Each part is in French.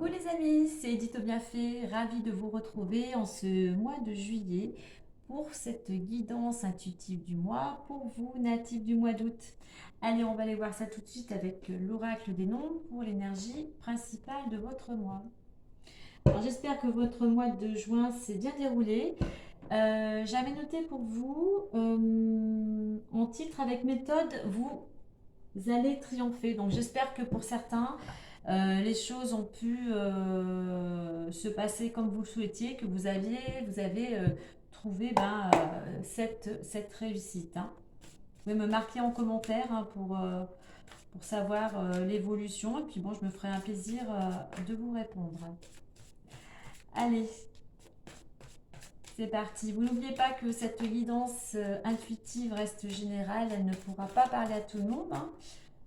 Coucou les amis, c'est Edith au Bienfait, ravie de vous retrouver en ce mois de juillet pour cette guidance intuitive du mois pour vous natifs du mois d'août. Allez, on va aller voir ça tout de suite avec l'oracle des nombres pour l'énergie principale de votre mois. Alors j'espère que votre mois de juin s'est bien déroulé. J'avais noté pour vous en titre avec méthode, vous allez triompher. Donc j'espère que pour certains, les choses ont pu se passer comme vous le souhaitiez, que vous avez trouvé cette réussite, hein. Vous pouvez me marquer en commentaire, hein, pour savoir l'évolution. Et puis bon, je me ferai un plaisir de vous répondre. Allez, c'est parti. Vous n'oubliez pas que cette guidance intuitive reste générale. Elle ne pourra pas parler à tout le monde, hein.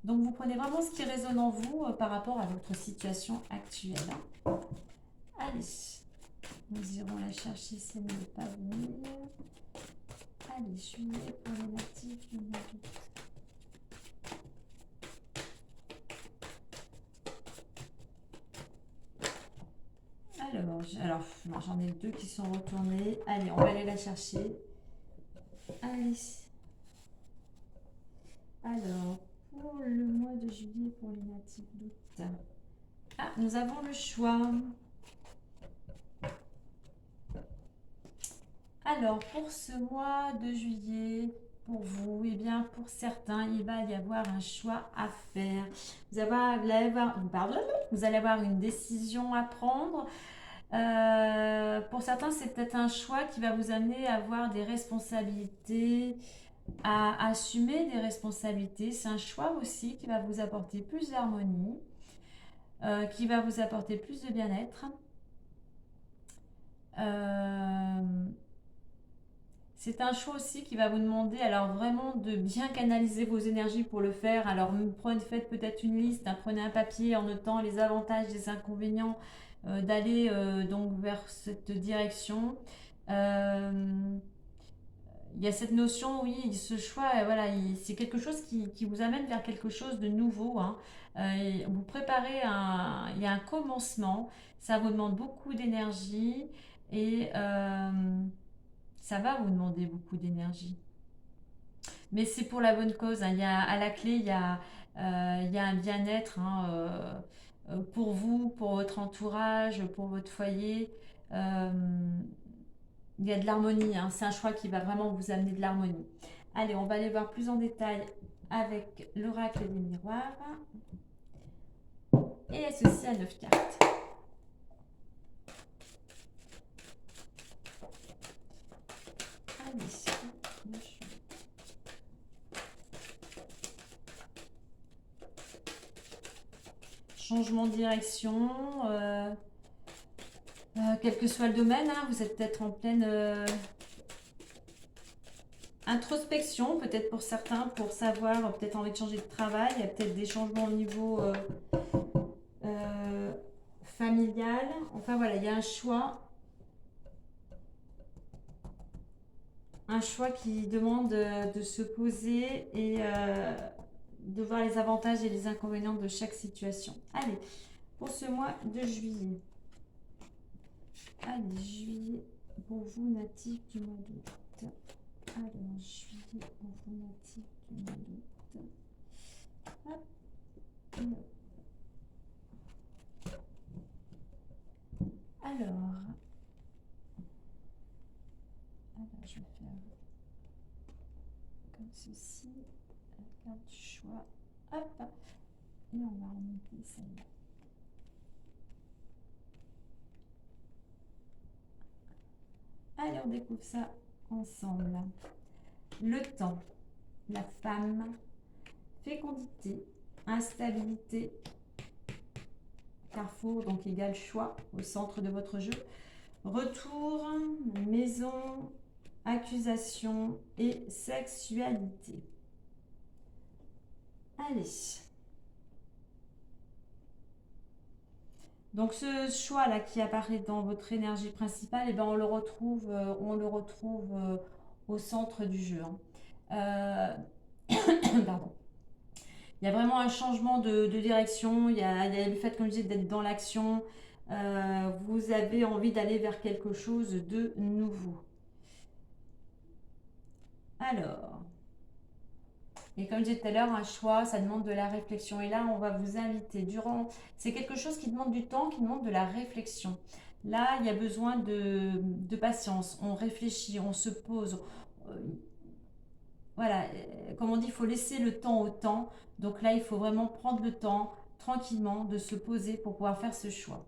Donc vous prenez vraiment ce qui résonne en vous par rapport à votre situation actuelle, hein. Allez, nous irons la chercher si elle ne veut pas venir. Allez, juillet pour les natifs du mois d'août. Alors j'en ai deux qui sont retournés. Allez, on va aller la chercher. Allez. Alors, pour le mois de juillet pour les natifs d'août. Ah, nous avons le choix. Alors, pour ce mois de juillet, pour vous, et bien pour certains, il va y avoir un choix à faire. Vous allez avoir une décision à prendre. Pour certains, c'est peut-être un choix qui va vous amener à avoir des responsabilités, à assumer des responsabilités. C'est un choix aussi qui va vous apporter plus d'harmonie, qui va vous apporter plus de bien-être. C'est un choix aussi qui va vous demander alors vraiment de bien canaliser vos énergies pour le faire. Alors faites peut-être une liste, hein, prenez un papier en notant les avantages, les inconvénients d'aller donc vers cette direction. Il y a cette notion, oui, ce choix, voilà, c'est quelque chose qui vous amène vers quelque chose de nouveau, hein. Vous préparez il y a un commencement, ça vous demande beaucoup d'énergie et ça va vous demander beaucoup d'énergie. Mais c'est pour la bonne cause, hein. À la clé, il y a un bien-être, hein, pour vous, pour votre entourage, pour votre foyer. Euh, il y a de l'harmonie, hein. C'est un choix qui va vraiment vous amener de l'harmonie. Allez, on va aller voir plus en détail avec l'oracle des miroirs. Et associé à 9 cartes. Allez, changement de direction, quel que soit le domaine, hein, vous êtes peut-être en pleine introspection, peut-être pour certains, pour savoir, peut-être envie de changer de travail, il y a peut-être des changements au niveau familial. Enfin voilà, il y a un choix qui demande de se poser et de voir les avantages et les inconvénients de chaque situation. Allez, pour ce mois de juillet. Allez, juillet, pour vous natifs du mois d'août. Alors, juillet, pour vous natifs du mois d'août. Hop. Alors, je vais faire comme ceci. La carte du choix. Hop. Et on va remonter celle-là. Allez, on découvre ça ensemble. Le temps, la femme, fécondité, instabilité, carrefour, donc égal choix au centre de votre jeu. Retour, maison, accusation et sexualité. Allez. Donc ce choix-là qui apparaît dans votre énergie principale, eh ben on le retrouve au centre du jeu, hein. Pardon. Il y a vraiment un changement de direction. Il y a le fait, comme je disais, d'être dans l'action. Vous avez envie d'aller vers quelque chose de nouveau. Alors, et comme je disais tout à l'heure, un choix, ça demande de la réflexion. Et là, on va vous inviter durant... C'est quelque chose qui demande du temps, qui demande de la réflexion. Là, il y a besoin de patience. On réfléchit, on se pose. Euh, Voilà, comme on dit, il faut laisser le temps au temps. Donc là, il faut vraiment prendre le temps, tranquillement, de se poser pour pouvoir faire ce choix.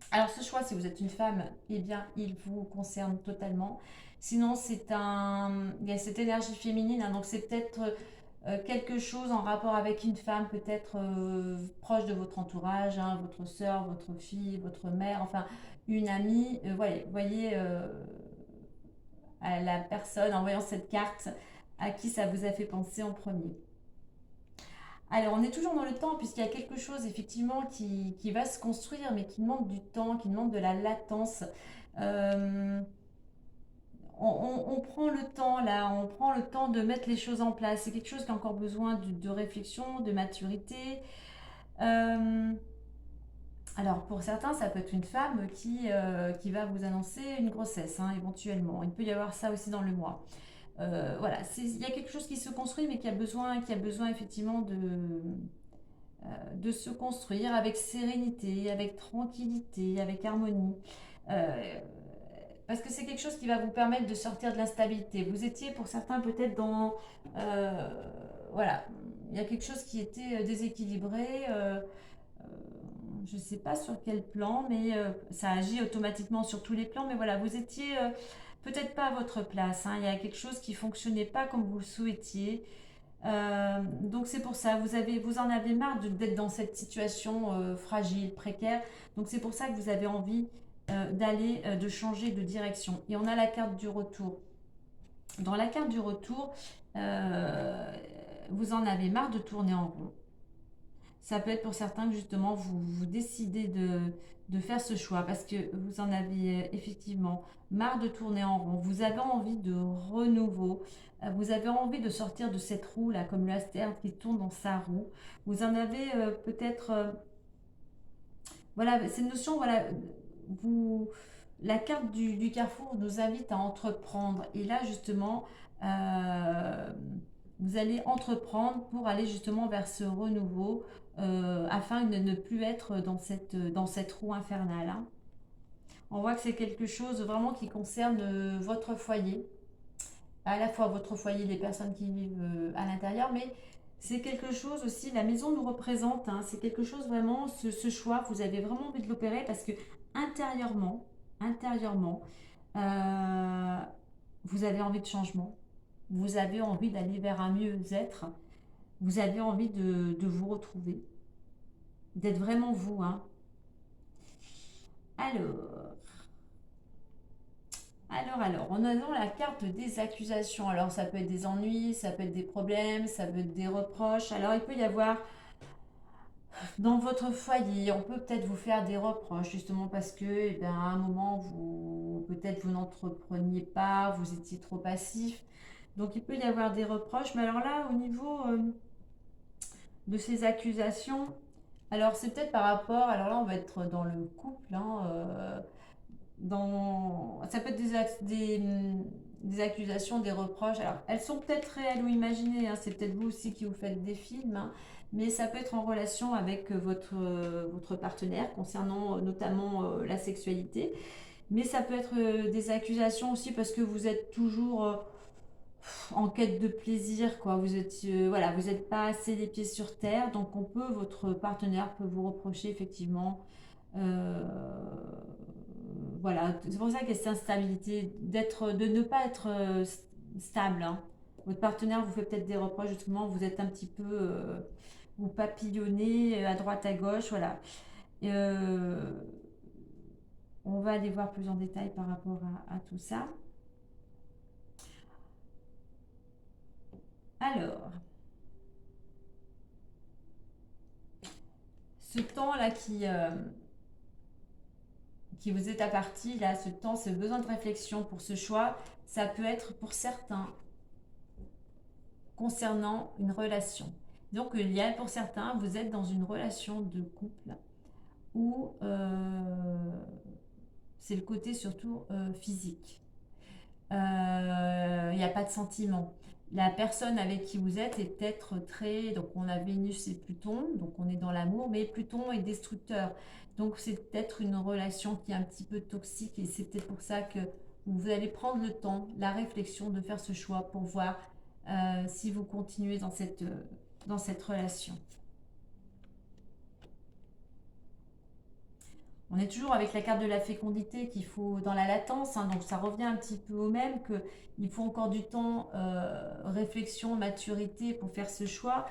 Alors ce choix, si vous êtes une femme, eh bien, il vous concerne totalement. Sinon, il y a cette énergie féminine, hein, donc c'est peut-être quelque chose en rapport avec une femme, peut-être proche de votre entourage, hein, votre sœur, votre fille, votre mère, enfin une amie. Voilà, vous voyez à la personne en voyant cette carte à qui ça vous a fait penser en premier. Alors, on est toujours dans le temps, puisqu'il y a quelque chose effectivement qui va se construire, mais qui demande du temps, qui demande de la latence. Euh, on prend le temps là, on prend le temps de mettre les choses en place. C'est quelque chose qui a encore besoin de réflexion, de maturité. Euh, alors, pour certains, ça peut être une femme qui va vous annoncer une grossesse, hein, éventuellement. Il peut y avoir ça aussi dans le mois. Voilà, il y a quelque chose qui se construit, mais qui a besoin effectivement de se construire avec sérénité, avec tranquillité, avec harmonie. Euh, Parce que c'est quelque chose qui va vous permettre de sortir de l'instabilité. Vous étiez pour certains peut-être dans... euh, voilà, il y a quelque chose qui était déséquilibré. Je ne sais pas sur quel plan, mais ça agit automatiquement sur tous les plans. Mais voilà, vous étiez peut-être pas à votre place, hein. Il y a quelque chose qui fonctionnait pas comme vous le souhaitiez. Donc c'est pour ça, vous en avez marre d'être dans cette situation fragile, précaire. Donc c'est pour ça que vous avez envie de changer de direction. Et on a la carte du retour. Dans la carte du retour, euh, vous en avez marre de tourner en rond. Ça peut être pour certains que justement vous décidez de faire ce choix parce que vous en avez effectivement marre de tourner en rond. Vous avez envie de renouveau. Vous avez envie de sortir de cette roue là, comme le hamster qui tourne dans sa roue. Vous en avez peut-être, voilà, cette notion, voilà, vous, la carte du carrefour nous invite à entreprendre. Et là, justement, euh, vous allez entreprendre pour aller justement vers ce renouveau afin de ne plus être dans cette roue infernale, hein. On voit que c'est quelque chose vraiment qui concerne votre foyer, à la fois votre foyer, les personnes qui vivent à l'intérieur, mais c'est quelque chose aussi, la maison nous représente, hein, c'est quelque chose vraiment, ce choix, vous avez vraiment envie de l'opérer parce que intérieurement, euh, vous avez envie de changement, vous avez envie d'aller vers un mieux-être, vous avez envie de vous retrouver, d'être vraiment vous, hein. Alors, on a dans la carte des accusations. Alors, ça peut être des ennuis, ça peut être des problèmes, ça peut être des reproches. Alors, il peut y avoir dans votre foyer, on peut peut-être vous faire des reproches justement parce que, eh bien, à un moment, peut-être vous n'entrepreniez pas, vous étiez trop passif. Donc, il peut y avoir des reproches. Mais alors là, au niveau de ces accusations, alors c'est peut-être par rapport, alors là, on va être dans le couple, hein, ça peut être des accusations, des reproches. Alors, elles sont peut-être réelles ou imaginées, hein, c'est peut-être vous aussi qui vous faites des films, hein, mais ça peut être en relation avec votre partenaire concernant notamment la sexualité. Mais ça peut être des accusations aussi parce que vous êtes toujours en quête de plaisir, quoi. Voilà, vous n'êtes pas assez les pieds sur terre, donc votre partenaire peut vous reprocher effectivement euh, voilà, c'est pour ça qu'il y a cette instabilité, de ne pas être stable, hein. Votre partenaire vous fait peut-être des reproches, justement, vous êtes un petit peu, vous papillonnez à droite, à gauche, voilà. Euh, on va aller voir plus en détail par rapport à tout ça. Alors, ce temps-là qui vous est apparti, là, ce temps, ce besoin de réflexion pour ce choix, ça peut être pour certains concernant une relation. Donc, il y a pour certains, vous êtes dans une relation de couple où c'est le côté surtout physique. Il n'y a pas de sentiment. La personne avec qui vous êtes est peut-être très... Donc on a Vénus et Pluton, donc on est dans l'amour, mais Pluton est destructeur. Donc c'est peut-être une relation qui est un petit peu toxique et c'est peut-être pour ça que vous allez prendre le temps, la réflexion de faire ce choix pour voir si vous continuez dans cette relation. On est toujours avec la carte de la fécondité qu'il faut dans la latence, hein, donc ça revient un petit peu au même que il faut encore du temps, réflexion, maturité pour faire ce choix,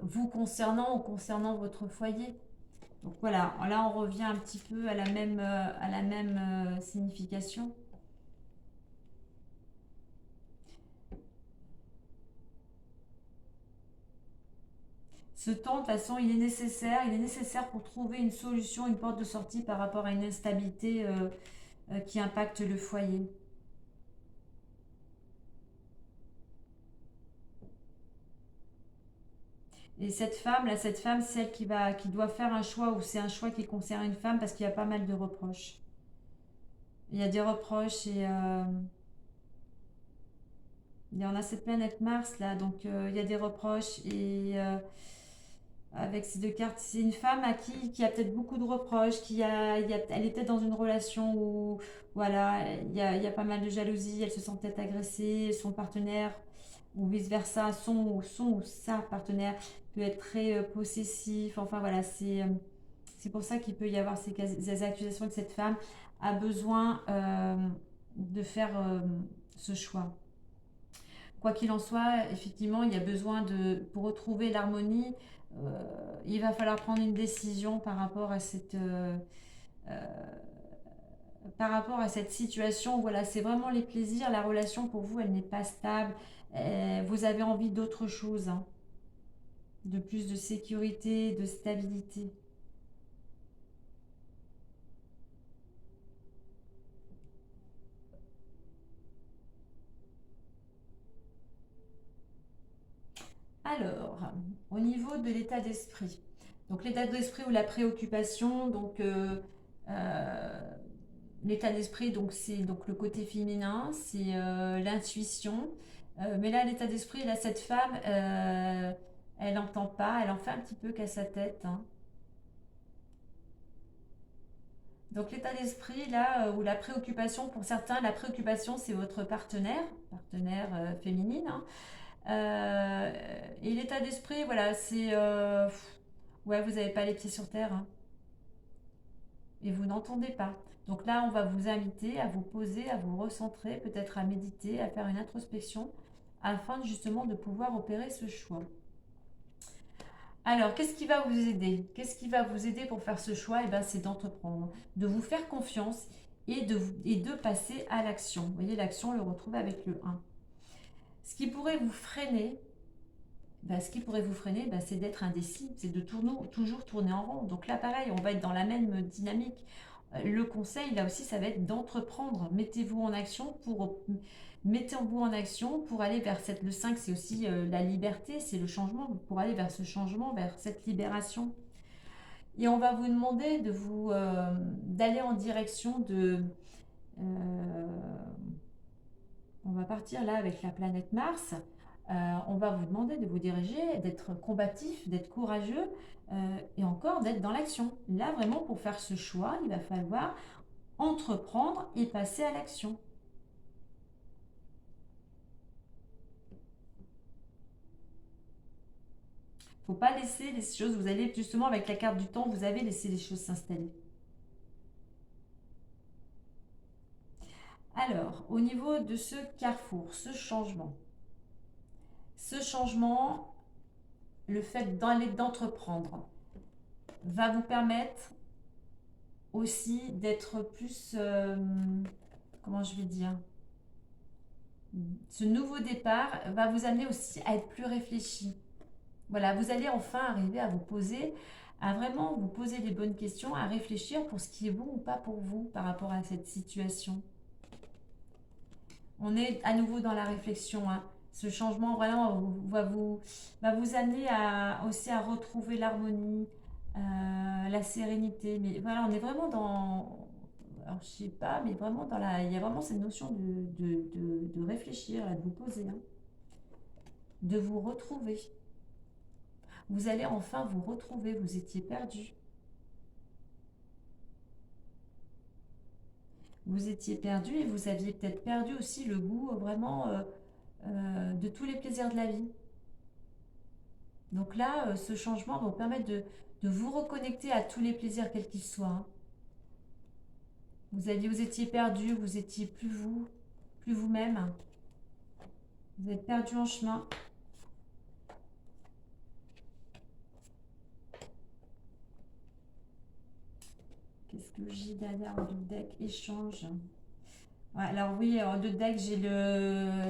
vous concernant ou concernant votre foyer. Donc voilà, là on revient un petit peu à la même signification. Ce temps, de toute façon, il est nécessaire pour trouver une solution, une porte de sortie par rapport à une instabilité qui impacte le foyer. Et cette femme, celle qui doit faire un choix ou c'est un choix qui concerne une femme parce qu'il y a pas mal de reproches. Il y a des reproches et on a cette planète Mars là, donc il y a des reproches et avec ces deux cartes, c'est une femme à qui a peut-être beaucoup de reproches, elle est peut-être dans une relation où voilà, il y a pas mal de jalousie, elle se sent peut-être agressée, son partenaire ou vice-versa, son ou sa partenaire peut être très possessif. Enfin voilà, c'est pour ça qu'il peut y avoir ces accusations que cette femme a besoin de faire ce choix. Quoi qu'il en soit, effectivement, il y a besoin pour retrouver l'harmonie, il va falloir prendre une décision euh, par rapport à cette situation. Voilà, c'est vraiment les plaisirs. La relation pour vous, elle n'est pas stable. Vous avez envie d'autre chose, hein, de plus de sécurité, de stabilité. Alors, au niveau de l'état d'esprit. Donc l'état d'esprit ou la préoccupation, donc euh, l'état d'esprit, donc c'est donc le côté féminin, c'est l'intuition. Mais là, l'état d'esprit, là, cette femme, elle n'entend pas, elle en fait un petit peu qu'à sa tête, hein. Donc l'état d'esprit, là, ou la préoccupation, pour certains, la préoccupation, c'est votre partenaire féminine, hein. Euh, et l'état d'esprit, voilà, c'est... ouais, vous n'avez pas les pieds sur terre, hein, et vous n'entendez pas. Donc là, on va vous inviter à vous poser, à vous recentrer, peut-être à méditer, à faire une introspection, afin justement de pouvoir opérer ce choix. Alors, qu'est-ce qui va vous aider? Qu'est-ce qui va vous aider pour faire ce choix? Eh bien, c'est d'entreprendre, de vous faire confiance et de passer à l'action. Vous voyez, l'action, on le retrouve avec le 1. Ce qui pourrait vous freiner, c'est d'être indécis, c'est de toujours tourner en rond. Donc là, pareil, on va être dans la même dynamique. Le conseil, là aussi, ça va être d'entreprendre. Mettez-vous en action pour aller vers cette... Le 5, c'est aussi la liberté, c'est le changement, pour aller vers ce changement, vers cette libération. Et on va vous demander d'aller en direction de... on va partir là avec la planète Mars. On va vous demander de vous diriger, d'être combatif, d'être courageux et encore d'être dans l'action. Là, vraiment, pour faire ce choix, il va falloir entreprendre et passer à l'action. Il ne faut pas laisser les choses, vous allez justement avec la carte du temps, vous avez laissé les choses s'installer. Alors, au niveau de ce carrefour, ce changement, le fait d'entreprendre, va vous permettre aussi d'être plus, comment je vais dire, ce nouveau départ va vous amener aussi à être plus réfléchi. Voilà, vous allez enfin arriver à vous poser, à vraiment vous poser les bonnes questions, à réfléchir pour ce qui est bon ou pas pour vous par rapport à cette situation. On est à nouveau dans la réflexion, hein. Ce changement vraiment va vous amener aussi à retrouver l'harmonie, la sérénité. Mais voilà, on est vraiment dans, alors je sais pas, mais vraiment dans il y a vraiment cette notion de réfléchir, là, de vous poser, hein, de vous retrouver. Vous allez enfin vous retrouver, vous étiez perdu. Vous étiez perdu et vous aviez peut-être perdu aussi le goût vraiment de tous les plaisirs de la vie. Donc là, ce changement va vous permettre de vous reconnecter à tous les plaisirs, quels qu'ils soient, hein. Vous étiez perdu, vous étiez plus vous, plus vous-même. Vous êtes perdu en chemin. Qu'est-ce que j'ai derrière le deck? Échange. Ouais, alors oui, en deux decks, j'ai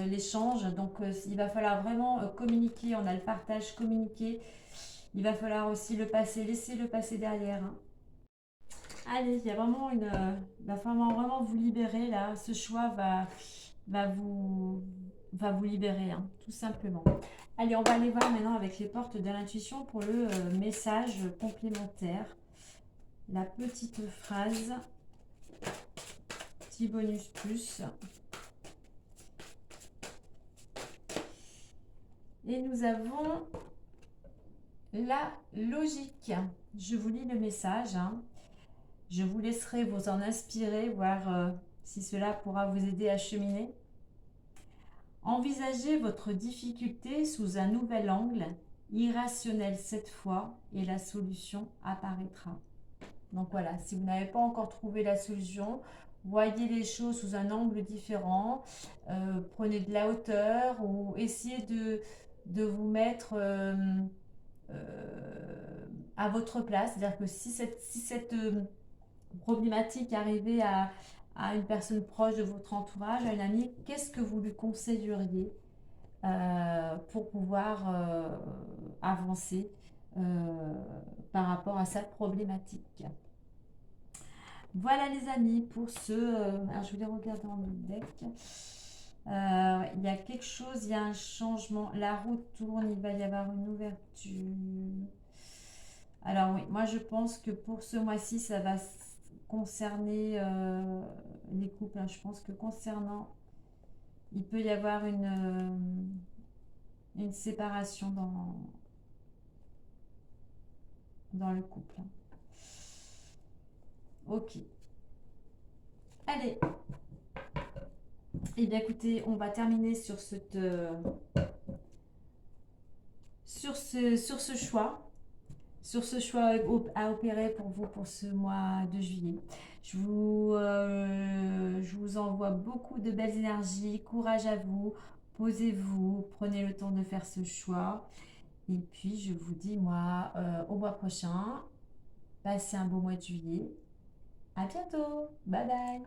l'échange. Donc il va falloir vraiment communiquer. On a le partage, communiquer. Il va falloir aussi le passer, laisser le passer derrière, hein. Allez, il y a vraiment il va falloir vraiment vous libérer là. Ce choix va vous, va vous libérer, hein, tout simplement. Allez, on va aller voir maintenant avec les portes de l'intuition pour le message complémentaire. La petite phrase, petit bonus plus. Et nous avons la logique. Je vous lis le message, hein. Je vous laisserai vous en inspirer, voir si cela pourra vous aider à cheminer. Envisagez votre difficulté sous un nouvel angle, irrationnel cette fois, et la solution apparaîtra. Donc voilà, si vous n'avez pas encore trouvé la solution, voyez les choses sous un angle différent, prenez de la hauteur ou essayez de vous mettre à votre place. C'est-à-dire que si cette problématique arrivait à une personne proche de votre entourage, à une amie, qu'est-ce que vous lui conseilleriez pour pouvoir avancer par rapport à cette problématique? Voilà les amis pour ce... alors je vais regarder dans le deck. Il y a quelque chose, il y a un changement. La roue tourne, il va y avoir une ouverture. Alors oui, moi je pense que pour ce mois-ci, ça va concerner les couples, hein. Je pense que concernant, il peut y avoir une séparation dans le couple, hein. Ok. Allez. Eh bien écoutez, on va terminer sur sur ce choix. Sur ce choix à opérer pour vous pour ce mois de juillet. Je vous envoie beaucoup de belles énergies, courage à vous, posez-vous, prenez le temps de faire ce choix. Et puis je vous dis moi au mois prochain, passez un beau mois de juillet. À bientôt, bye bye.